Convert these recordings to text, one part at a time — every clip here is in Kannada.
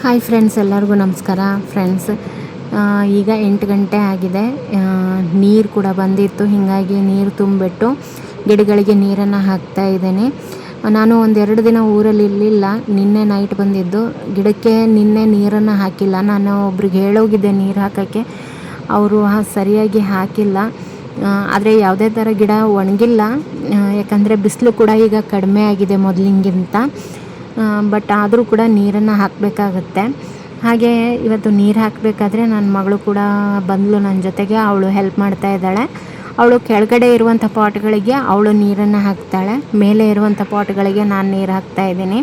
ಹಾಯ್ ಫ್ರೆಂಡ್ಸ್, ಎಲ್ಲರಿಗೂ ನಮಸ್ಕಾರ ಫ್ರೆಂಡ್ಸ್. ಈಗ 8 ಗಂಟೆ ಆಗಿದೆ. ನೀರು ಕೂಡ ಬಂದಿತ್ತು, ಹೀಗಾಗಿ ನೀರು ತುಂಬಿಬಿಟ್ಟು ಗಿಡಗಳಿಗೆ ನೀರನ್ನು ಹಾಕ್ತಾ ಇದ್ದೇನೆ. ನಾನು 1-2 ದಿನ ಊರಲ್ಲಿ ಇರಲಿಲ್ಲ. ನಿನ್ನೆ ನೈಟ್ ಬಂದಿದ್ದು. ಗಿಡಕ್ಕೆ ನಿನ್ನೆ ನೀರನ್ನು ಹಾಕಿಲ್ಲ. ನಾನು ಒಬ್ರಿಗೆ ಹೇಳೋಗಿದ್ದೆ ನೀರು ಹಾಕೋಕ್ಕೆ, ಅವರು ಸರಿಯಾಗಿ ಹಾಕಿಲ್ಲ. ಆದರೆ ಯಾವುದೇ ಥರ ಗಿಡ ಒಣಗಿಲ್ಲ, ಯಾಕಂದರೆ ಬಿಸಿಲು ಕೂಡ ಈಗ ಕಡಿಮೆ ಆಗಿದೆ ಮೊದಲಿಗಿಂತ. ಬಟ್ ಆದರೂ ಕೂಡ ನೀರನ್ನು ಹಾಕಬೇಕಾಗತ್ತೆ. ಹಾಗೆ ಇವತ್ತು ನೀರು ಹಾಕಬೇಕಾದ್ರೆ ನನ್ನ ಮಗಳು ಕೂಡ ಬಂದಳು ನನ್ನ ಜೊತೆಗೆ. ಅವಳು ಹೆಲ್ಪ್ ಮಾಡ್ತಾ ಇದ್ದಾಳೆ. ಅವಳು ಕೆಳಗಡೆ ಇರುವಂಥ ಪಾಟ್ಗಳಿಗೆ ಅವಳು ನೀರನ್ನು ಹಾಕ್ತಾಳೆ, ಮೇಲೆ ಇರುವಂಥ ಪಾಟ್ಗಳಿಗೆ ನಾನು ನೀರು ಹಾಕ್ತಾ ಇದ್ದೀನಿ.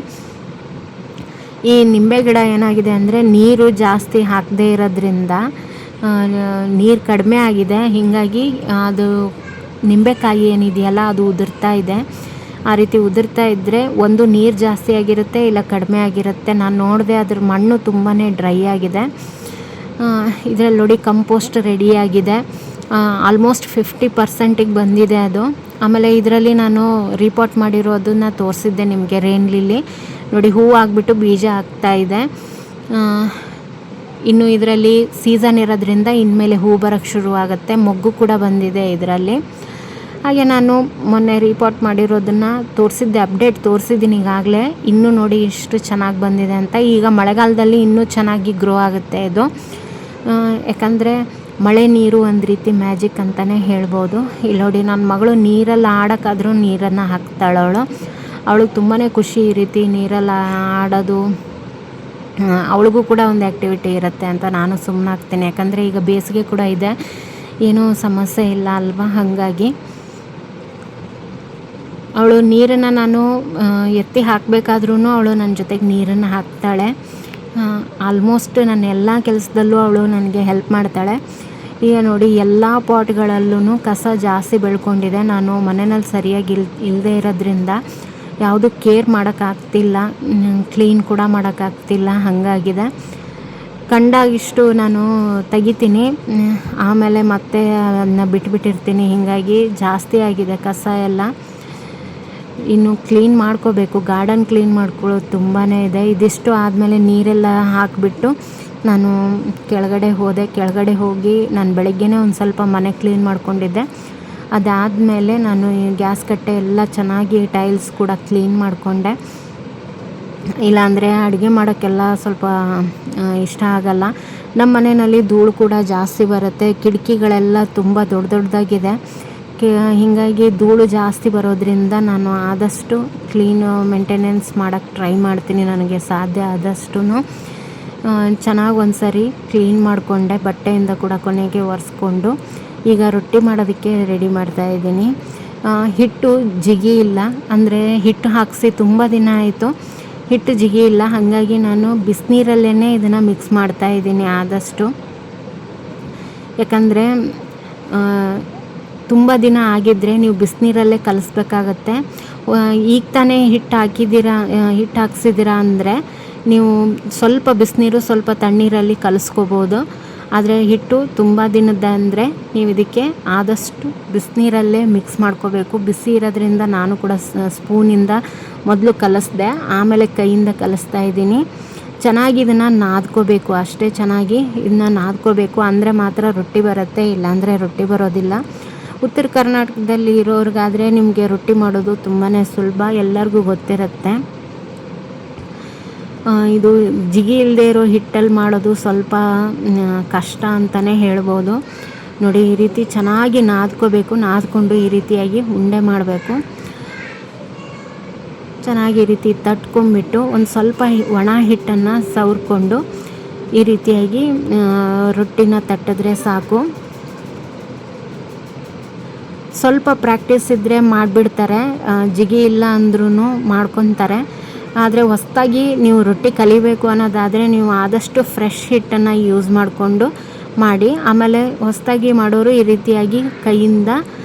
ಈ ನಿಂಬೆ ಗಿಡ ಏನಾಗಿದೆ ಅಂದರೆ ನೀರು ಜಾಸ್ತಿ ಹಾಕದೇ ಇರೋದ್ರಿಂದ ನೀರು ಕಡಿಮೆ ಆಗಿದೆ. ಹೀಗಾಗಿ ಅದು ನಿಂಬೆಕಾಯಿ ಏನಿದೆಯಲ್ಲ ಅದು ಉದುರ್ತಾ ಇದೆ. ಆ ರೀತಿ ಉದುರ್ತಾ ಇದ್ದರೆ ಒಂದು ನೀರು ಜಾಸ್ತಿ ಆಗಿರುತ್ತೆ, ಇಲ್ಲ ಕಡಿಮೆ ಆಗಿರುತ್ತೆ. ನಾನು ನೋಡಿದೆ, ಅದ್ರ ಮಣ್ಣು ತುಂಬಾ ಡ್ರೈ ಆಗಿದೆ. ಇದರಲ್ಲಿ ನೋಡಿ ಕಂಪೋಸ್ಟ್ ರೆಡಿಯಾಗಿದೆ. ಆಲ್ಮೋಸ್ಟ್ 50% ಬಂದಿದೆ ಅದು. ಆಮೇಲೆ ಇದರಲ್ಲಿ ನಾನು ರಿಪೋರ್ಟ್ ಮಾಡಿರೋದನ್ನು ತೋರಿಸಿದ್ದೆ ನಿಮಗೆ. ರೇನ್ ಲಿಲ್ಲಿ ನೋಡಿ ಹೂವು ಆಗಿಬಿಟ್ಟು ಬೀಜ ಆಗ್ತಾ ಇದೆ. ಇನ್ನು ಇದರಲ್ಲಿ ಸೀಸನ್ ಇರೋದ್ರಿಂದ ಇನ್ಮೇಲೆ ಹೂ ಬರೋಕ್ಕೆ ಶುರುವಾಗುತ್ತೆ. ಮೊಗ್ಗು ಕೂಡ ಬಂದಿದೆ ಇದರಲ್ಲಿ. ಹಾಗೆ ನಾನು ಮೊನ್ನೆ ರಿಪೋರ್ಟ್ ಮಾಡಿರೋದನ್ನು ತೋರಿಸಿದ್ದೆ, ಅಪ್ಡೇಟ್ ತೋರಿಸಿದ್ದೀನಿ ಈಗಾಗಲೇ. ಇನ್ನೂ ನೋಡಿ ಇಷ್ಟು ಚೆನ್ನಾಗಿ ಬಂದಿದೆ ಅಂತ. ಈಗ ಮಳೆಗಾಲದಲ್ಲಿ ಇನ್ನೂ ಚೆನ್ನಾಗಿ ಗ್ರೋ ಆಗುತ್ತೆ ಇದು. ಯಾಕಂದರೆ ಮಳೆ ನೀರು ಒಂದು ರೀತಿ ಮ್ಯಾಜಿಕ್ ಅಂತಲೇ ಹೇಳ್ಬೋದು. ಇಲ್ಲಿ ನೋಡಿ ನನ್ನ ಮಗಳು ನೀರಲ್ಲಿ ಆಡೋಕ್ಕಾದ್ರೂ ನೀರನ್ನು ಹಾಕ್ತಾಳವಳು. ಅವಳಿಗೆ ತುಂಬಾ ಖುಷಿ ಈ ರೀತಿ ನೀರಲ್ಲಿ ಆಡೋದು. ಅವಳಿಗೂ ಕೂಡ ಒಂದು ಆ್ಯಕ್ಟಿವಿಟಿ ಇರುತ್ತೆ ಅಂತ ನಾನು ಸುಮ್ಮನಾಗ್ತೀನಿ. ಯಾಕಂದರೆ ಈಗ ಬೇಸಿಗೆ ಕೂಡ ಇದೆ, ಏನೂ ಸಮಸ್ಯೆ ಇಲ್ಲ ಅಲ್ವಾ. ಹಾಗಾಗಿ ಅವಳು ನೀರನ್ನು ನಾನು ಎತ್ತಿ ಹಾಕಬೇಕಾದ್ರೂ ಅವಳು ನನ್ನ ಜೊತೆಗೆ ನೀರನ್ನು ಹಾಕ್ತಾಳೆ. ಆಲ್ಮೋಸ್ಟ್ ನನ್ನ ಎಲ್ಲ ಕೆಲಸದಲ್ಲೂ ಅವಳು ನನಗೆ ಹೆಲ್ಪ್ ಮಾಡ್ತಾಳೆ. ಈಗ ನೋಡಿ ಎಲ್ಲ ಪಾಟ್ಗಳಲ್ಲೂ ಕಸ ಜಾಸ್ತಿ ಬೆಳ್ಕೊಂಡಿದೆ. ನಾನು ಮನೆಯಲ್ಲಿ ಸರಿಯಾಗಿ ಇಲ್ಲದೆ ಇರೋದ್ರಿಂದ ಯಾವುದು ಕೇರ್ ಮಾಡೋಕ್ಕಾಗ್ತಿಲ್ಲ, ಕ್ಲೀನ್ ಕೂಡ ಮಾಡೋಕ್ಕಾಗ್ತಿಲ್ಲ. ಹಾಗಾಗಿದೆ. ಕಂಡಾಗಿಷ್ಟು ನಾನು ತೆಗಿತೀನಿ, ಆಮೇಲೆ ಮತ್ತೆ ಅದನ್ನ ಬಿಟ್ಬಿಟ್ಟಿರ್ತೀನಿ. ಹೀಗಾಗಿ ಜಾಸ್ತಿ ಆಗಿದೆ ಕಸ ಎಲ್ಲ. ಇನ್ನು ಕ್ಲೀನ್ ಮಾಡ್ಕೋಬೇಕು. ಗಾರ್ಡನ್ ಕ್ಲೀನ್ ಮಾಡ್ಕೊಳ್ಳೋದು ತುಂಬಾ ಇದೆ. ಇದಿಷ್ಟು ಆದಮೇಲೆ ನೀರೆಲ್ಲ ಹಾಕಿಬಿಟ್ಟು ನಾನು ಕೆಳಗಡೆ ಹೋದೆ. ಕೆಳಗಡೆ ಹೋಗಿ ನಾನು ಬೆಳಗ್ಗೆನೇ ಒಂದು ಸ್ವಲ್ಪ ಮನೆ ಕ್ಲೀನ್ ಮಾಡ್ಕೊಂಡಿದ್ದೆ. ಅದಾದಮೇಲೆ ನಾನು ಗ್ಯಾಸ್ ಕಟ್ಟೆ ಎಲ್ಲ ಚೆನ್ನಾಗಿ ಟೈಲ್ಸ್ ಕೂಡ ಕ್ಲೀನ್ ಮಾಡಿಕೊಂಡೆ. ಇಲ್ಲಾಂದರೆ ಅಡುಗೆ ಮಾಡೋಕ್ಕೆಲ್ಲ ಸ್ವಲ್ಪ ಇಷ್ಟ ಆಗಲ್ಲ. ನಮ್ಮ ಮನೆಯಲ್ಲಿ ಧೂಳು ಕೂಡ ಜಾಸ್ತಿ ಬರುತ್ತೆ. ಕಿಟಕಿಗಳೆಲ್ಲ ತುಂಬ ದೊಡ್ಡದಾಗಿದೆ. ಹೀಗಾಗಿ ಧೂಳು ಜಾಸ್ತಿ ಬರೋದ್ರಿಂದ ನಾನು ಆದಷ್ಟು ಕ್ಲೀನು ಮೇಂಟೆನೆನ್ಸ್ ಮಾಡೋಕ್ಕೆ ಟ್ರೈ ಮಾಡ್ತೀನಿ. ನನಗೆ ಸಾಧ್ಯ ಆದಷ್ಟು ಚೆನ್ನಾಗಿ ಒಂದು ಸರಿ ಕ್ಲೀನ್ ಮಾಡಿಕೊಂಡೆ. ಬಟ್ಟೆಯಿಂದ ಕೂಡ ಕೊನೆಗೆ ಒರೆಸ್ಕೊಂಡು ಈಗ ರೊಟ್ಟಿ ಮಾಡೋದಕ್ಕೆ ರೆಡಿ ಮಾಡ್ತಾಯಿದ್ದೀನಿ. ಹಿಟ್ಟು ಜಿಗಿ ಇಲ್ಲ, ಅಂದರೆ ಹಿಟ್ಟು ಹಾಕಿಸಿ ತುಂಬ ದಿನ ಆಯಿತು. ಹಿಟ್ಟು ಜಿಗಿ ಇಲ್ಲ, ಹಾಗಾಗಿ ನಾನು ಬಿಸಿನೀರಲ್ಲೇ ಇದನ್ನು ಮಿಕ್ಸ್ ಮಾಡ್ತಾಯಿದ್ದೀನಿ ಆದಷ್ಟು. ಯಾಕಂದರೆ ತುಂಬ ದಿನ ಆಗಿದ್ದರೆ ನೀವು ಬಿಸಿನೀರಲ್ಲೇ ಕಲಿಸ್ಬೇಕಾಗತ್ತೆ. ಈಗ ತಾನೇ ಹಿಟ್ಟು ಹಾಕ್ಸಿದ್ದೀರಾ ಅಂದರೆ ನೀವು ಸ್ವಲ್ಪ ಬಿಸಿನೀರು ಸ್ವಲ್ಪ ತಣ್ಣೀರಲ್ಲಿ ಕಲಿಸ್ಕೋಬೋದು. ಆದರೆ ಹಿಟ್ಟು ತುಂಬ ದಿನದ ಅಂದರೆ ನೀವು ಇದಕ್ಕೆ ಆದಷ್ಟು ಬಿಸಿನೀರಲ್ಲೇ ಮಿಕ್ಸ್ ಮಾಡ್ಕೋಬೇಕು. ಬಿಸಿ ಇರೋದ್ರಿಂದ ನಾನು ಕೂಡ ಸ್ಪೂನಿಂದ ಮೊದಲು ಕಲಿಸ್ದೆ, ಆಮೇಲೆ ಕೈಯಿಂದ ಕಲಿಸ್ತಾ ಇದ್ದೀನಿ. ಚೆನ್ನಾಗಿ ಇದನ್ನು ನಾದ್ಕೋಬೇಕು, ಅಷ್ಟೇ ಚೆನ್ನಾಗಿ ಇದನ್ನ ನಾದ್ಕೋಬೇಕು. ಅಂದರೆ ಮಾತ್ರ ರೊಟ್ಟಿ ಬರುತ್ತೆ, ಇಲ್ಲಾಂದರೆ ರೊಟ್ಟಿ ಬರೋದಿಲ್ಲ. ಉತ್ತರ ಕರ್ನಾಟಕದಲ್ಲಿ ಇರೋರಿಗಾದರೆ ನಿಮಗೆ ರೊಟ್ಟಿ ಮಾಡೋದು ತುಂಬಾ ಸುಲಭ, ಎಲ್ಲರಿಗೂ ಗೊತ್ತಿರುತ್ತೆ. ಇದು ಜಿಗಿ ಇಲ್ಲದೆ ಇರೋ ಹಿಟ್ಟಲ್ಲಿ ಮಾಡೋದು ಸ್ವಲ್ಪ ಕಷ್ಟ ಅಂತಲೇ ಹೇಳ್ಬೋದು. ನೋಡಿ ಈ ರೀತಿ ಚೆನ್ನಾಗಿ ನಾದ್ಕೋಬೇಕು. ನಾದ್ಕೊಂಡು ಈ ರೀತಿಯಾಗಿ ಉಂಡೆ ಮಾಡಬೇಕು. ಚೆನ್ನಾಗಿ ಈ ರೀತಿ ತಟ್ಕೊಂಡ್ಬಿಟ್ಟು ಒಂದು ಸ್ವಲ್ಪ ಒಣ ಹಿಟ್ಟನ್ನು ಸವರ್ಕೊಂಡು ಈ ರೀತಿಯಾಗಿ ರೊಟ್ಟಿನ ತಟ್ಟಿದ್ರೆ ಸಾಕು. ಸ್ವಲ್ಪ ಪ್ರಾಕ್ಟೀಸ್ ಇದ್ದರೆ ಮಾಡಿಬಿಡ್ತಾರೆ, ಜಿಗಿ ಇಲ್ಲ ಅಂದ್ರೂ ಮಾಡ್ಕೊತಾರೆ. ಆದರೆ ಹೊಸದಾಗಿ ನೀವು ರೊಟ್ಟಿ ಕಲಿಬೇಕು ಅನ್ನೋದಾದರೆ ನೀವು ಆದಷ್ಟು ಫ್ರೆಶ್ ಹಿಟ್ಟನ್ನು ಯೂಸ್ ಮಾಡಿಕೊಂಡು ಮಾಡಿ. ಆಮೇಲೆ ಹೊಸದಾಗಿ ಮಾಡೋರು ಈ ರೀತಿಯಾಗಿ ಕೈಯಿಂದ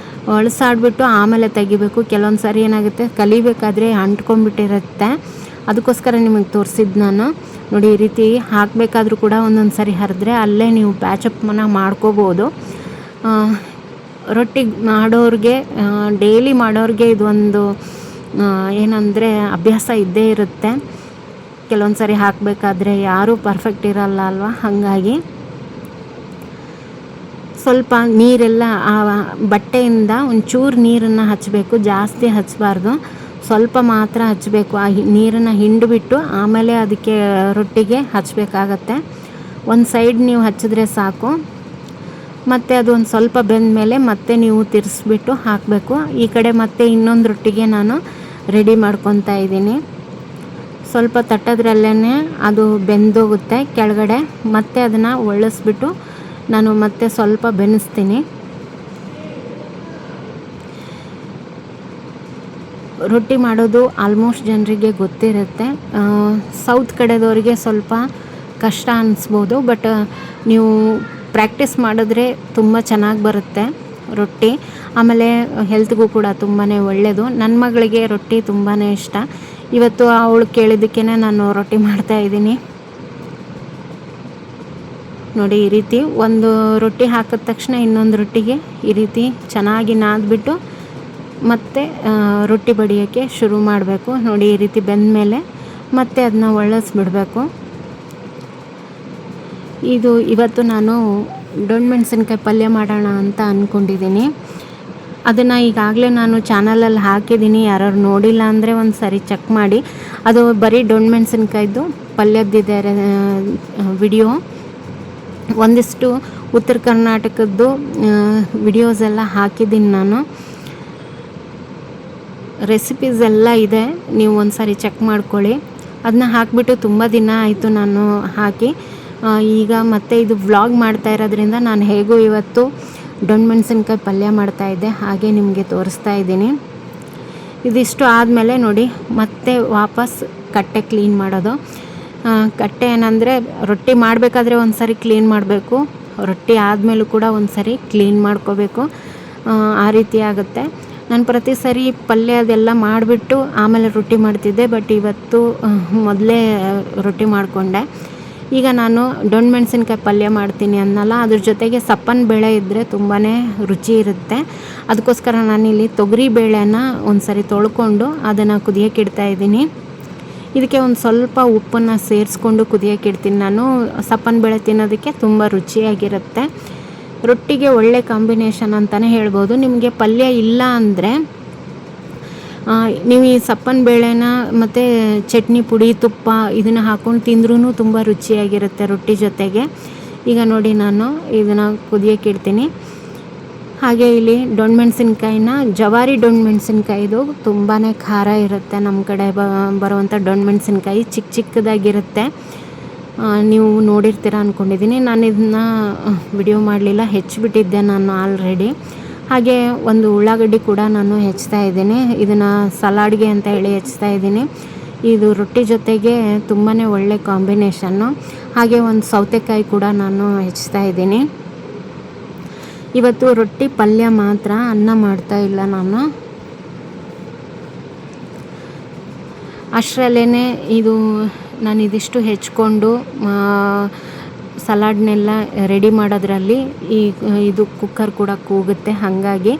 ಒಳಸಾಡ್ಬಿಟ್ಟು ಆಮೇಲೆ ತೆಗಿಬೇಕು. ಕೆಲವೊಂದು ಸಾರಿ ಏನಾಗುತ್ತೆ, ಕಲಿಬೇಕಾದ್ರೆ ಅಂಟ್ಕೊಂಡ್ಬಿಟ್ಟಿರುತ್ತೆ. ಅದಕ್ಕೋಸ್ಕರ ನಿಮಗೆ ತೋರಿಸಿದ್ದು ನಾನು. ನೋಡಿ ಈ ರೀತಿ ಹಾಕಬೇಕಾದ್ರೂ ಕೂಡ ಒಂದೊಂದು ಸಾರಿ ಹರಿದ್ರೆ ಅಲ್ಲೇ ನೀವು ಪ್ಯಾಚಪ್ಪನ್ನು ಮಾಡ್ಕೋಬೋದು. ರೊಟ್ಟಿ ಮಾಡೋರಿಗೆ, ಡೈಲಿ ಮಾಡೋರಿಗೆ ಇದೊಂದು ಏನಂದರೆ ಅಭ್ಯಾಸ ಇದ್ದೇ ಇರುತ್ತೆ. ಕೆಲವೊಂದು ಸರಿ ಹಾಕಬೇಕಾದ್ರೆ ಯಾರೂ ಪರ್ಫೆಕ್ಟ್ ಇರಲ್ಲ ಅಲ್ವಾ, ಹಾಗಾಗಿ ಸ್ವಲ್ಪ ನೀರೆಲ್ಲ ಆ ಬಟ್ಟೆಯಿಂದ ಒಂಚೂರು ನೀರನ್ನು ಹಚ್ಚಬೇಕು, ಜಾಸ್ತಿ ಹಚ್ಚಬಾರ್ದು, ಸ್ವಲ್ಪ ಮಾತ್ರ ಹಚ್ಚಬೇಕು. ಆ ನೀರನ್ನು ಹಿಂಡಿಬಿಟ್ಟು ಆಮೇಲೆ ಅದಕ್ಕೆ ರೊಟ್ಟಿಗೆ ಹಚ್ಚಬೇಕಾಗತ್ತೆ. ಒಂದು ಸೈಡ್ ನೀವು ಹಚ್ಚಿದ್ರೆ ಸಾಕು, ಮತ್ತು ಅದು ಒಂದು ಸ್ವಲ್ಪ ಬೆಂದ ಮೇಲೆ ಮತ್ತೆ ನೀವು ತಿರ್ಸ್ಬಿಟ್ಟು ಹಾಕಬೇಕು. ಈ ಕಡೆ ಮತ್ತೆ ಇನ್ನೊಂದು ರೊಟ್ಟಿಗೆ ನಾನು ರೆಡಿ ಮಾಡ್ಕೊತಾ ಇದ್ದೀನಿ. ಸ್ವಲ್ಪ ತಟ್ಟದ್ರಲ್ಲೇ ಅದು ಬೆಂದೋಗುತ್ತೆ ಕೆಳಗಡೆ, ಮತ್ತೆ ಅದನ್ನು ಒಳ್ಳಿಸ್ಬಿಟ್ಟು ನಾನು ಮತ್ತೆ ಸ್ವಲ್ಪ ಬೆನಿಸ್ತೀನಿ. ರೊಟ್ಟಿ ಮಾಡೋದು ಆಲ್ಮೋಸ್ಟ್ ಜನರಿಗೆ ಗೊತ್ತಿರುತ್ತೆ. ಸೌತ್ ಕಡೆದವರಿಗೆ ಸ್ವಲ್ಪ ಕಷ್ಟ ಅನ್ನಿಸ್ಬೋದು, ಬಟ್ ನೀವು ಪ್ರಾಕ್ಟೀಸ್ ಮಾಡಿದ್ರೆ ತುಂಬ ಚೆನ್ನಾಗಿ ಬರುತ್ತೆ ರೊಟ್ಟಿ. ಆಮೇಲೆ ಹೆಲ್ತ್ಗೂ ಕೂಡ ತುಂಬಾ ಒಳ್ಳೆಯದು. ನನ್ನ ಮಗಳಿಗೆ ರೊಟ್ಟಿ ತುಂಬಾ ಇಷ್ಟ. ಇವತ್ತು ಅವಳು ಕೇಳಿದ್ದಕ್ಕೇ ನಾನು ರೊಟ್ಟಿ ಮಾಡ್ತಾಯಿದ್ದೀನಿ. ನೋಡಿ, ಈ ರೀತಿ ಒಂದು ರೊಟ್ಟಿ ಹಾಕಿದ ತಕ್ಷಣ ಇನ್ನೊಂದು ರೊಟ್ಟಿಗೆ ಈ ರೀತಿ ಚೆನ್ನಾಗಿ ನಾದ್ಬಿಟ್ಟು ಮತ್ತೆ ರೊಟ್ಟಿ ಬಡಿಯೋಕ್ಕೆ ಶುರು ಮಾಡಬೇಕು. ನೋಡಿ, ಈ ರೀತಿ ಬೆಂದ ಮೇಲೆ ಮತ್ತೆ ಅದನ್ನ ಒಳ್ಳಿಸ್ಬಿಡಬೇಕು. ಇವತ್ತು ನಾನು ದೊಣ್ಣೆ ಮೆಣಸಿನ್ಕಾಯಿ ಪಲ್ಯ ಮಾಡೋಣ ಅಂತ ಅಂದ್ಕೊಂಡಿದ್ದೀನಿ. ಅದನ್ನು ಈಗಾಗಲೇ ನಾನು ಚಾನಲಲ್ಲಿ ಹಾಕಿದ್ದೀನಿ, ಯಾರು ನೋಡಿಲ್ಲ ಅಂದರೆ ಒಂದು ಸರಿ ಚೆಕ್ ಮಾಡಿ. ಅದು ಬರೀ ದೊಣ್ಣೆ ಮೆಣಸಿನ್ಕಾಯ್ದು ಪಲ್ಯದ್ದಿದೆ ವಿಡಿಯೋ. ಒಂದಿಷ್ಟು ಉತ್ತರ ಕರ್ನಾಟಕದ್ದು ವಿಡಿಯೋಸ್ ಎಲ್ಲ ಹಾಕಿದ್ದೀನಿ ನಾನು, ರೆಸಿಪೀಸ್ ಎಲ್ಲ ಇದೆ, ನೀವು ಒಂದು ಸಾರಿ ಚೆಕ್ ಮಾಡ್ಕೊಳ್ಳಿ. ಅದನ್ನ ಹಾಕಿಬಿಟ್ಟು ತುಂಬ ದಿನ ಆಯಿತು ನಾನು ಹಾಕಿ. ಈಗ ಮತ್ತೆ ಇದು ವ್ಲಾಗ್ ಮಾಡ್ತಾ ಇರೋದ್ರಿಂದ ನಾನು ಹೇಗೂ ಇವತ್ತು ದೊಣ್ಣೆ ಮೆಣಸಿನ್ಕಾಯಿ ಪಲ್ಯ ಮಾಡ್ತಾಯಿದ್ದೆ, ಹಾಗೆ ನಿಮಗೆ ತೋರಿಸ್ತಾ ಇದ್ದೀನಿ. ಇದಿಷ್ಟು ಆದಮೇಲೆ ನೋಡಿ ಮತ್ತೆ ವಾಪಸ್ ಕಟ್ಟೆ ಕ್ಲೀನ್ ಮಾಡೋದು. ಕಟ್ಟೆ ಏನಂದರೆ ರೊಟ್ಟಿ ಮಾಡಬೇಕಾದ್ರೆ ಒಂದು ಸರಿ ಕ್ಲೀನ್ ಮಾಡಬೇಕು, ರೊಟ್ಟಿ ಆದಮೇಲೂ ಕೂಡ ಒಂದು ಸರಿ ಕ್ಲೀನ್ ಮಾಡ್ಕೋಬೇಕು, ಆ ರೀತಿ ಆಗುತ್ತೆ. ನಾನು ಪ್ರತಿ ಸರಿ ಪಲ್ಯ ಅದೆಲ್ಲ ಮಾಡಿಬಿಟ್ಟು ಆಮೇಲೆ ರೊಟ್ಟಿ ಮಾಡ್ತಿದ್ದೆ, ಬಟ್ ಇವತ್ತು ಮೊದಲೇ ರೊಟ್ಟಿ ಮಾಡಿಕೊಂಡೆ. ಈಗ ನಾನು ದೊಣ್ಣೆ ಮೆಣಸಿನ್ಕಾಯಿ ಪಲ್ಯ ಮಾಡ್ತೀನಿ ಅನ್ನಲ್ಲ, ಅದ್ರ ಜೊತೆಗೆ ಸಪ್ಪನ ಬೇಳೆ ಇದ್ದರೆ ತುಂಬಾ ರುಚಿ ಇರುತ್ತೆ. ಅದಕ್ಕೋಸ್ಕರ ನಾನಿಲ್ಲಿ ತೊಗರಿ ಬೇಳೆನ ಒಂದು ಸರಿ ತೊಳ್ಕೊಂಡು ಅದನ್ನು ಕುದಿಯೋಕೆ ಇಡ್ತಾಯಿದ್ದೀನಿ. ಇದಕ್ಕೆ ಒಂದು ಸ್ವಲ್ಪ ಉಪ್ಪನ್ನು ಸೇರಿಸ್ಕೊಂಡು ಕುದಿಯೋಕೆ ಇಡ್ತೀನಿ ನಾನು. ಸಪ್ಪನ ಬೇಳೆ ತಿನ್ನೋದಕ್ಕೆ ತುಂಬ ರುಚಿಯಾಗಿರುತ್ತೆ, ರೊಟ್ಟಿಗೆ ಒಳ್ಳೆ ಕಾಂಬಿನೇಷನ್ ಅಂತಲೇ ಹೇಳ್ಬೋದು. ನಿಮಗೆ ಪಲ್ಯ ಇಲ್ಲ ಅಂದರೆ ನೀವು ಈ ಸಪ್ಪನ ಬೇಳೆನ ಮತ್ತು ಚಟ್ನಿ ಪುಡಿ, ತುಪ್ಪ ಇದನ್ನು ಹಾಕ್ಕೊಂಡು ತಿಂದ್ರೂ ತುಂಬ ರುಚಿಯಾಗಿರುತ್ತೆ ರೊಟ್ಟಿ ಜೊತೆಗೆ. ಈಗ ನೋಡಿ, ನಾನು ಇದನ್ನು ಕುದಿಯೋಕೆ ಇಡ್ತೀನಿ. ಹಾಗೆ ಇಲ್ಲಿ ದೊಣ್ಣೆ ಮೆಣಸಿನ್ಕಾಯಿನ, ಜವಾರಿ ದೊಣ್ಣೆ ಮೆಣಸಿನ್ಕಾಯಿದು ತುಂಬಾ ಖಾರ ಇರುತ್ತೆ. ನಮ್ಮ ಕಡೆ ಬರುವಂಥ ದೊಣ್ಣೆ ಮೆಣಸಿನ್ಕಾಯಿ ಚಿಕ್ಕ ಚಿಕ್ಕದಾಗಿರುತ್ತೆ, ನೀವು ನೋಡಿರ್ತೀರ ಅಂದ್ಕೊಂಡಿದ್ದೀನಿ. ನಾನು ಇದನ್ನ ವಿಡಿಯೋ ಮಾಡಲಿಲ್ಲ, ಹೆಚ್ಚಿಬಿಟ್ಟಿದ್ದೆ ನಾನು ಆಲ್ರೆಡಿ. ಹಾಗೆ ಒಂದು ಉಳ್ಳಾಗಡ್ಡಿ ಕೂಡ ನಾನು ಹೆಚ್ಚ್ತಾ ಇದ್ದೀನಿ, ಇದನ್ನು ಸಲಾಡ್ಗೆ ಅಂತ ಹೇಳಿ ಹೆಚ್ಚ್ತಾ ಇದ್ದೀನಿ. ಇದು ರೊಟ್ಟಿ ಜೊತೆಗೆ ತುಂಬಾ ಒಳ್ಳೆ ಕಾಂಬಿನೇಷನ್ನು. ಹಾಗೆ ಒಂದು ಸೌತೆಕಾಯಿ ಕೂಡ ನಾನು ಹೆಚ್ಚ್ತಾ ಇದ್ದೀನಿ. ಇವತ್ತು ರೊಟ್ಟಿ ಪಲ್ಯ ಮಾತ್ರ, ಅನ್ನ ಮಾಡ್ತಾ ಇಲ್ಲ ನಾನು. ಅಷ್ಟರಲ್ಲೇ ನಾನು ಇದಿಷ್ಟು ಹೆಚ್ಕೊಂಡು ಸಲಾಡ್ನೆಲ್ಲ ರೆಡಿ ಮಾಡೋದ್ರಲ್ಲಿ ಇದು ಕುಕ್ಕರ್ ಕೂಡ ಕೂಗುತ್ತೆ, ಹಾಗಾಗಿ.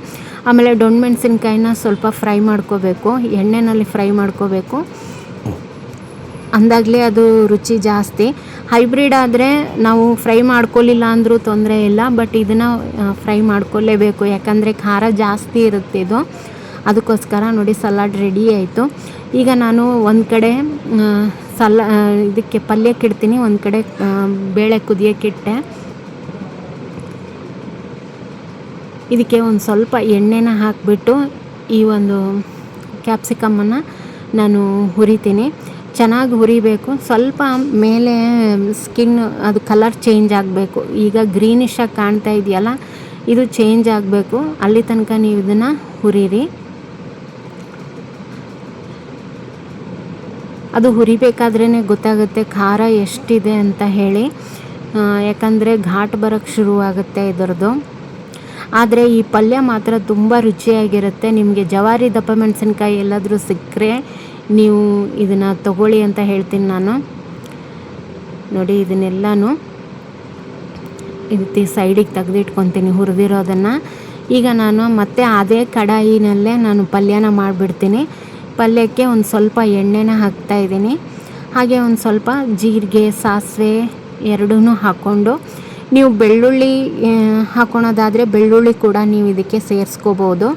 ಆಮೇಲೆ ದೊಣ್ಣೆ ಮೆಣಸಿನ್ಕಾಯಿನ ಸ್ವಲ್ಪ ಫ್ರೈ ಮಾಡ್ಕೋಬೇಕು, ಎಣ್ಣೆಯಲ್ಲಿ ಫ್ರೈ ಮಾಡ್ಕೋಬೇಕು, ಅಂದಾಗಲೇ ಅದು ರುಚಿ ಜಾಸ್ತಿ. ಹೈಬ್ರಿಡ್ ಆದರೆ ನಾವು ಫ್ರೈ ಮಾಡ್ಕೊಳ್ಳಿಲ್ಲ ಅಂದರೂ ತೊಂದರೆ ಇಲ್ಲ, ಬಟ್ ಇದನ್ನು ಫ್ರೈ ಮಾಡ್ಕೊಳ್ಳೇಬೇಕು, ಯಾಕಂದರೆ ಖಾರ ಜಾಸ್ತಿ ಇರುತ್ತೆ ಇದು. ಅದಕ್ಕೋಸ್ಕರ ನೋಡಿ, ಸಲಾಡ್ ರೆಡಿ ಆಯಿತು. ಈಗ ನಾನು ಒಂದು ಕಡೆ ಇದಕ್ಕೆ ಪಲ್ಯಕ್ಕೆ ಇಡ್ತೀನಿ, ಒಂದು ಕಡೆ ಬೇಳೆ ಕುದಿಯೋಕ್ಕಿಟ್ಟೆ. ಇದಕ್ಕೆ ಒಂದು ಸ್ವಲ್ಪ ಎಣ್ಣೆನ ಹಾಕಿಬಿಟ್ಟು ಈ ಒಂದು ಕ್ಯಾಪ್ಸಿಕಮ್ಮನ್ನು ನಾನು ಹುರಿತೀನಿ. ಚೆನ್ನಾಗಿ ಹುರಿಬೇಕು, ಸ್ವಲ್ಪ ಮೇಲೆ ಸ್ಕಿನ್ ಅದು ಕಲರ್ ಚೇಂಜ್ ಆಗಬೇಕು. ಈಗ ಗ್ರೀನಿಶಾಗಿ ಕಾಣ್ತಾ ಇದೆಯಲ್ಲ, ಇದು ಚೇಂಜ್ ಆಗಬೇಕು, ಅಲ್ಲಿ ತನಕ ನೀವು ಇದನ್ನು ಹುರಿರಿ. ಅದು ಹುರಿಬೇಕಾದ್ರೇ ಗೊತ್ತಾಗುತ್ತೆ ಖಾರ ಎಷ್ಟಿದೆ ಅಂತ ಹೇಳಿ, ಯಾಕಂದರೆ ಘಾಟ್ ಬರೋಕ್ಕೆ ಶುರುವಾಗುತ್ತೆ ಇದರದ್ದು. ಆದರೆ ಈ ಪಲ್ಯ ಮಾತ್ರ ತುಂಬ ರುಚಿಯಾಗಿರುತ್ತೆ. ನಿಮಗೆ ಜವಾರಿ ದಪ್ಪ ಮೆಣಸಿನ್ಕಾಯಿ ಎಲ್ಲಾದರೂ ಸಿಕ್ಕರೆ ನೀವು ಇದನ್ನು ತಗೊಳ್ಳಿ ಅಂತ ಹೇಳ್ತೀನಿ ನಾನು. ನೋಡಿ, ಇದನ್ನೆಲ್ಲನೂ ಇದಕ್ಕೆ ಸೈಡಿಗೆ ತೆಗೆದಿಟ್ಕೊತೀನಿ ಹುರಿದಿರೋದನ್ನು. ಈಗ ನಾನು ಮತ್ತೆ ಅದೇ ಕಡಾಯಿನಲ್ಲೇ ನಾನು ಪಲ್ಯನ ಮಾಡಿಬಿಡ್ತೀನಿ. ಪಲ್ಯಕ್ಕೆ ಒಂದು ಸ್ವಲ್ಪ ಎಣ್ಣೆನ ಹಾಕ್ತಾಯಿದ್ದೀನಿ. ಹಾಗೆ ಒಂದು ಸ್ವಲ್ಪ ಜೀರಿಗೆ ಸಾಸಿವೆ ಎರಡೂ ಹಾಕ್ಕೊಂಡು, ನೀವು ಬೆಳ್ಳುಳ್ಳಿ ಹಾಕ್ಕೊಳೋದಾದರೆ ಬೆಳ್ಳುಳ್ಳಿ ಕೂಡ ನೀವು ಇದಕ್ಕೆ ಸೇರಿಸ್ಕೋಬೋದು.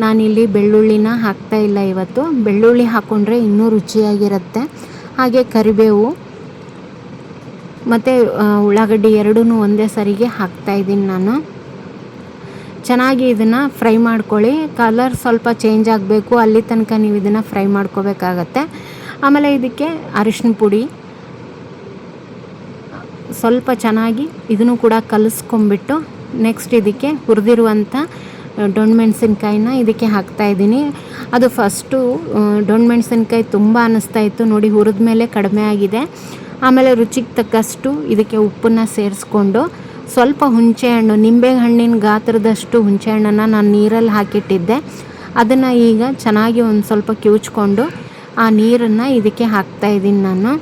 ನಾನಿಲ್ಲಿ ಬೆಳ್ಳುಳ್ಳಿನ ಹಾಕ್ತಾ ಇಲ್ಲ ಇವತ್ತು. ಬೆಳ್ಳುಳ್ಳಿ ಹಾಕ್ಕೊಂಡ್ರೆ ಇನ್ನೂ ರುಚಿಯಾಗಿರುತ್ತೆ. ಹಾಗೆ ಕರಿಬೇವು ಮತ್ತು ಉಳ್ಳಾಗಡ್ಡಿ ಎರಡೂ ಒಂದೇ ಸರಿಗೆ ಹಾಕ್ತಾಯಿದ್ದೀನಿ ನಾನು. ಚೆನ್ನಾಗಿ ಇದನ್ನು ಫ್ರೈ ಮಾಡ್ಕೊಳ್ಳಿ. ಕಲರ್ ಸ್ವಲ್ಪ ಚೇಂಜ್ ಆಗಬೇಕು, ಅಲ್ಲಿ ತನಕ ನೀವು ಇದನ್ನು ಫ್ರೈ ಮಾಡ್ಕೋಬೇಕಾಗತ್ತೆ. ಆಮೇಲೆ ಇದಕ್ಕೆ ಅರಿಶಿನ ಪುಡಿ ಸ್ವಲ್ಪ ಚೆನ್ನಾಗಿ ಇದನ್ನು ಕೂಡ ಕಲಿಸ್ಕೊಂಬಿಟ್ಟು, ನೆಕ್ಸ್ಟ್ ಇದಕ್ಕೆ ಹುರಿದಿರುವಂಥ ಡೊಣ್ಣು ಮೆಣಸಿನ್ಕಾಯಿನ ಇದಕ್ಕೆ ಹಾಕ್ತಾಯಿದ್ದೀನಿ. ಅದು ಫಸ್ಟು ಡೊಣ್ಣು ಮೆಣಸಿನ್ಕಾಯಿ ತುಂಬ ಅನ್ನಿಸ್ತಾ ಇತ್ತು, ನೋಡಿ ಹುರಿದ ಮೇಲೆ ಕಡಿಮೆ ಆಗಿದೆ. ಆಮೇಲೆ ರುಚಿಗೆ ತಕ್ಕಷ್ಟು ಇದಕ್ಕೆ ಉಪ್ಪನ್ನು ಸೇರಿಸ್ಕೊಂಡು, ಸ್ವಲ್ಪ ಹುಣಸೆಹಣ್ಣು, ನಿಂಬೆಹಣ್ಣಿನ ಗಾತ್ರದಷ್ಟು ಹುಣಸೆಹಣ್ಣನ್ನು ನಾನು ನೀರಲ್ಲಿ ಹಾಕಿಟ್ಟಿದ್ದೆ. ಅದನ್ನು ಈಗ ಚೆನ್ನಾಗಿ ಒಂದು ಸ್ವಲ್ಪ ಕಿವುಚ್ಕೊಂಡು ಆ ನೀರನ್ನು ಇದಕ್ಕೆ ಹಾಕ್ತಾಯಿದ್ದೀನಿ ನಾನು.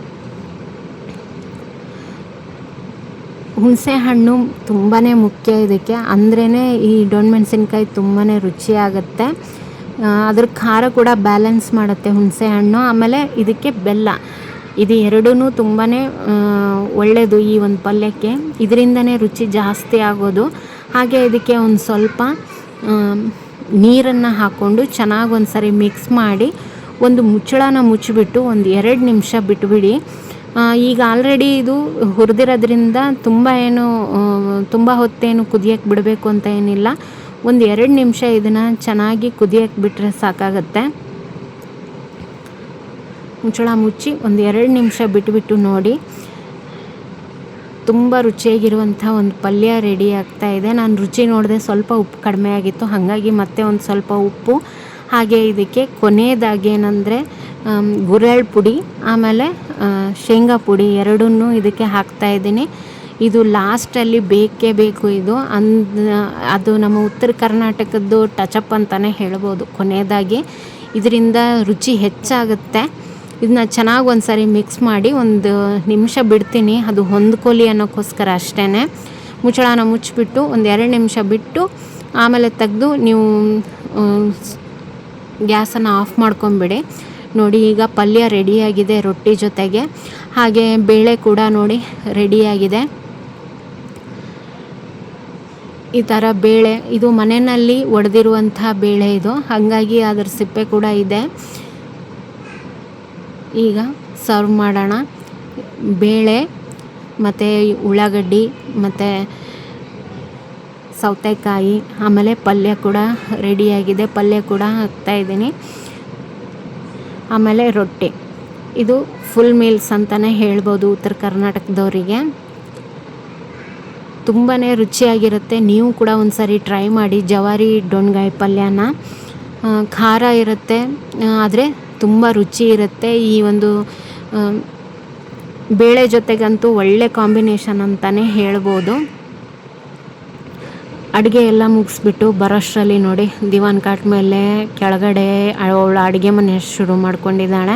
ಹುಣಸೆಹಣ್ಣು ತುಂಬಾ ಮುಖ್ಯ ಇದಕ್ಕೆ, ಅಂದ್ರೇ ಈ ಡೊಣ್ಣು ಮೆಣಸಿನ್ಕಾಯಿ ತುಂಬಾ ರುಚಿಯಾಗುತ್ತೆ. ಅದ್ರ ಖಾರ ಕೂಡ ಬ್ಯಾಲೆನ್ಸ್ ಮಾಡುತ್ತೆ ಹುಣಸೆಹಣ್ಣು. ಆಮೇಲೆ ಇದಕ್ಕೆ ಬೆಲ್ಲ, ಇದು ಎರಡೂ ತುಂಬಾ ಒಳ್ಳೆಯದು ಈ ಒಂದು ಪಲ್ಯಕ್ಕೆ, ಇದರಿಂದನೇ ರುಚಿ ಜಾಸ್ತಿ ಆಗೋದು. ಹಾಗೆ ಇದಕ್ಕೆ ಒಂದು ಸ್ವಲ್ಪ ನೀರನ್ನು ಹಾಕ್ಕೊಂಡು ಚೆನ್ನಾಗಿ ಒಂದು ಸರಿ ಮಿಕ್ಸ್ ಮಾಡಿ ಒಂದು ಮುಚ್ಚಳನ ಮುಚ್ಚಿಬಿಟ್ಟು ಒಂದು 2 ನಿಮಿಷ ಬಿಟ್ಬಿಡಿ. ಈಗ ಆಲ್ರೆಡಿ ಇದು ಹುರಿದಿರೋದ್ರಿಂದ ತುಂಬ ಹೊತ್ತೇನು ಕುದಿಯೋಕ್ಕೆ ಬಿಡಬೇಕು ಅಂತ ಏನಿಲ್ಲ. ಒಂದು 2 ನಿಮಿಷ ಇದನ್ನು ಚೆನ್ನಾಗಿ ಕುದಿಯೋಕ್ಕೆ ಬಿಟ್ಟರೆ ಸಾಕಾಗತ್ತೆ. ಮುಚ್ಚಳ ಮುಚ್ಚಿ ಒಂದು 2 ನಿಮಿಷ ಬಿಟ್ಬಿಟ್ಟು ನೋಡಿ, ತುಂಬ ರುಚಿಯಾಗಿರುವಂಥ ಒಂದು ಪಲ್ಯ ರೆಡಿ ಆಗ್ತಾ ಇದೆ. ನಾನು ರುಚಿ ನೋಡಿದೆ, ಸ್ವಲ್ಪ ಉಪ್ಪು ಕಡಿಮೆ ಆಗಿತ್ತು, ಹಾಗಾಗಿ ಮತ್ತೆ ಒಂದು ಸ್ವಲ್ಪ ಉಪ್ಪು, ಹಾಗೆ ಇದಕ್ಕೆ ಕೊನೆಯದಾಗಿ ಏನಂದರೆ ಗುರೆಳ್ಳು ಪುಡಿ ಆಮೇಲೆ ಶೇಂಗಾ ಪುಡಿ ಎರಡನ್ನೂ ಇದಕ್ಕೆ ಹಾಕ್ತಾಯಿದ್ದೀನಿ. ಇದು ಲಾಸ್ಟಲ್ಲಿ ಬೇಕೇ ಬೇಕು. ಇದು ಅದು ನಮ್ಮ ಉತ್ತರ ಕರ್ನಾಟಕದ್ದು ಟಚಪ್ ಅಂತಲೇ ಹೇಳ್ಬೋದು. ಕೊನೆಯದಾಗಿ ಇದರಿಂದ ರುಚಿ ಹೆಚ್ಚಾಗುತ್ತೆ. ಇದನ್ನ ಚೆನ್ನಾಗಿ ಒಂದು ಸಾರಿ ಮಿಕ್ಸ್ ಮಾಡಿ 1 ನಿಮಿಷ ಬಿಡ್ತೀನಿ, ಅದು ಹೊಂದ್ಕೊಲಿ ಅನ್ನೋಕ್ಕೋಸ್ಕರ ಅಷ್ಟೇ. ಮುಚ್ಚಳನ ಮುಚ್ಚಿಬಿಟ್ಟು ಒಂದು 2 ನಿಮಿಷ ಬಿಟ್ಟು ಆಮೇಲೆ ತೆಗೆದು ನೀವು ಗ್ಯಾಸನ್ನು ಆಫ್ ಮಾಡ್ಕೊಂಬಿಡಿ. ನೋಡಿ ಈಗ ಪಲ್ಯ ರೆಡಿಯಾಗಿದೆ ರೊಟ್ಟಿ ಜೊತೆಗೆ. ಹಾಗೆ ಬೇಳೆ ಕೂಡ ನೋಡಿ ರೆಡಿಯಾಗಿದೆ. ಈ ಥರ ಬೇಳೆ, ಇದು ಮನೆಯಲ್ಲಿ ಒಡೆದಿರುವಂಥ ಬೇಳೆ ಇದು, ಹಾಗಾಗಿ ಅದರ ಸಿಪ್ಪೆ ಕೂಡ ಇದೆ. ಈಗ ಸರ್ವ್ ಮಾಡೋಣ. ಬೇಳೆ ಮತ್ತು ಉಳ್ಳಾಗಡ್ಡಿ ಮತ್ತು ಸೌತೆಕಾಯಿ ಆಮೇಲೆ ಪಲ್ಯ ಕೂಡ ರೆಡಿಯಾಗಿದೆ. ಪಲ್ಯ ಕೂಡ ಹಾಕ್ತಾಯಿದ್ದೀನಿ. ಆಮೇಲೆ ರೊಟ್ಟಿ, ಇದು ಫುಲ್ ಮೀಲ್ಸ್ ಅಂತಲೇ ಹೇಳ್ಬೋದು ಉತ್ತರ ಕರ್ನಾಟಕದವರಿಗೆ. ತುಂಬಾ ರುಚಿಯಾಗಿರುತ್ತೆ. ನೀವು ಕೂಡ ಒಂದು ಸಾರಿ ಟ್ರೈ ಮಾಡಿ ಜವಾರಿ ಡೊಣ್ಗಾಯಿ ಪಲ್ಯನ. ಖಾರ ಇರುತ್ತೆ, ಆದರೆ ತುಂಬ ರುಚಿ ಇರುತ್ತೆ. ಈ ಒಂದು ಬೇಳೆ ಜೊತೆಗಂತೂ ಒಳ್ಳೆ ಕಾಂಬಿನೇಷನ್ ಅಂತಲೇ ಹೇಳ್ಬೋದು. ಅಡುಗೆ ಎಲ್ಲ ಮುಗಿಸ್ಬಿಟ್ಟು ಬರೋಷ್ಟರಲ್ಲಿ ನೋಡಿ ದಿವಾನ್ ಕಾಟ್ ಮೇಲೆ ಕೆಳಗಡೆ ಅವಳು ಅಡುಗೆ ಮನೆ ಶುರು ಮಾಡ್ಕೊಂಡಿದ್ದಾಳೆ.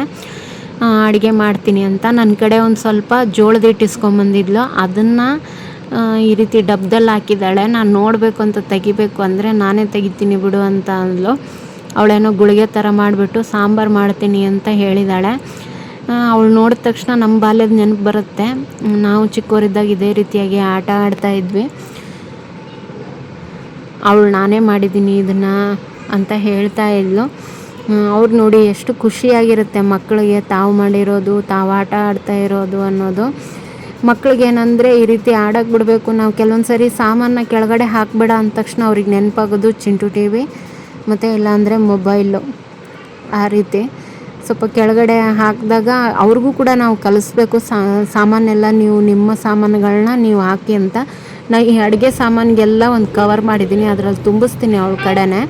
ಅಡುಗೆ ಮಾಡ್ತೀನಿ ಅಂತ ನನ್ನ ಕಡೆ ಒಂದು ಸ್ವಲ್ಪ ಜೋಳದ ಹಿಟ್ಟು ಇಸ್ಕೊಂಬಂದಿದ್ಲು, ಅದನ್ನು ಈ ರೀತಿ ಡಬ್ಬದಲ್ಲಿ ಹಾಕಿದ್ದಾಳೆ. ನಾನು ನೋಡಬೇಕು ಅಂತ ತೆಗಿಬೇಕು ಅಂದರೆ ನಾನೇ ತೆಗಿತೀನಿ ಬಿಡು ಅಂತ ಅಂದ್ಲು. ಅವಳೇನೋ ಗುಳಿಗೆ ಥರ ಮಾಡಿಬಿಟ್ಟು ಸಾಂಬಾರು ಮಾಡ್ತೀನಿ ಅಂತ ಹೇಳಿದ್ದಾಳೆ. ಅವಳು ನೋಡಿದ ತಕ್ಷಣ ನಮ್ಮ ಬಾಲ್ಯದ ನೆನಪು ಬರುತ್ತೆ. ನಾವು ಚಿಕ್ಕವರಿದ್ದಾಗ ಇದೇ ರೀತಿಯಾಗಿ ಆಟ ಆಡ್ತಾಯಿದ್ವಿ. ಅವಳು ನಾನೇ ಮಾಡಿದ್ದೀನಿ ಇದನ್ನು ಅಂತ ಹೇಳ್ತಾ ಇದ್ಲು. ಅವ್ರು ನೋಡಿ ಎಷ್ಟು ಖುಷಿಯಾಗಿರುತ್ತೆ ಮಕ್ಕಳಿಗೆ ತಾವು ಮಾಡಿರೋದು, ತಾವು ಆಟ ಆಡ್ತಾ ಇರೋದು ಅನ್ನೋದು. ಮಕ್ಳಿಗೇನೆಂದರೆ ಈ ರೀತಿ ಆಡೋಕ್ಕೆ ಬಿಡಬೇಕು. ನಾವು ಕೆಲವೊಂದು ಸರಿ ಸಾಮಾನ ಕೆಳಗಡೆ ಹಾಕಬೇಡ ಅಂದ ತಕ್ಷಣ ಅವ್ರಿಗೆ ನೆನಪಾಗೋದು ಚಿಂಟು ಟಿ ವಿ ಮತ್ತು ಇಲ್ಲಾಂದರೆ ಮೊಬೈಲು. ಆ ರೀತಿ ಸ್ವಲ್ಪ ಕೆಳಗಡೆ ಹಾಕಿದಾಗ ಅವ್ರಿಗೂ ಕೂಡ ನಾವು ಕಲಿಸ್ಬೇಕು, ಸಾಮಾನೆಲ್ಲ ನೀವು ನಿಮ್ಮ ಸಾಮಾನುಗಳನ್ನ ನೀವು ಹಾಕಿ ಅಂತ. ನಾ ಈ ಅಡುಗೆ ಸಾಮಾನಿಗೆಲ್ಲ ಒಂದು ಕವರ್ ಮಾಡಿದ್ದೀನಿ, ಅದರಲ್ಲಿ ತುಂಬಿಸ್ತೀನಿ ಅವಳ ಕಡೆನೇ.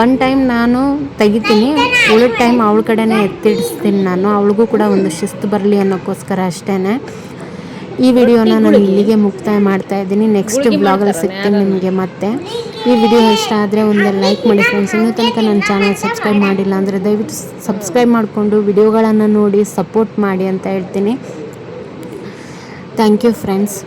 ಒನ್ ಟೈಮ್ ನಾನು ತೆಗಿತೀನಿ, ಉಳಿದ ಟೈಮ್ ಅವಳ ಕಡೆನೇ ಎತ್ತಿಡಿಸ್ತೀನಿ ನಾನು. ಅವಳಿಗೂ ಕೂಡ ಒಂದು ಶಿಸ್ತು ಬರಲಿ ಅನ್ನೋಕ್ಕೋಸ್ಕರ ಅಷ್ಟೇ. ಈ ವಿಡಿಯೋನ ನಾನು ಇಲ್ಲಿಗೆ ಮುಕ್ತಾಯ ಮಾಡ್ತಾ ಇದ್ದೀನಿ. ನೆಕ್ಸ್ಟ್ ಬ್ಲಾಗಲ್ಲಿ ಸಿಗ್ತೀನಿ ನಿಮಗೆ. ಮತ್ತೆ ಈ ವಿಡಿಯೋ ಇಷ್ಟ ಆದರೆ ಒಂದು ಲೈಕ್ ಮಾಡಿ ಫ್ರೆಂಡ್ಸ್. ಇನ್ನೂ ತನಕ ನನ್ನ ಚಾನಲ್ ಸಬ್ಸ್ಕ್ರೈಬ್ ಮಾಡಿಲ್ಲ ಅಂದರೆ ದಯವಿಟ್ಟು ಸಬ್ಸ್ಕ್ರೈಬ್ ಮಾಡಿಕೊಂಡು ವಿಡಿಯೋಗಳನ್ನು ನೋಡಿ ಸಪೋರ್ಟ್ ಮಾಡಿ ಅಂತ ಹೇಳ್ತೀನಿ. Thank you friends.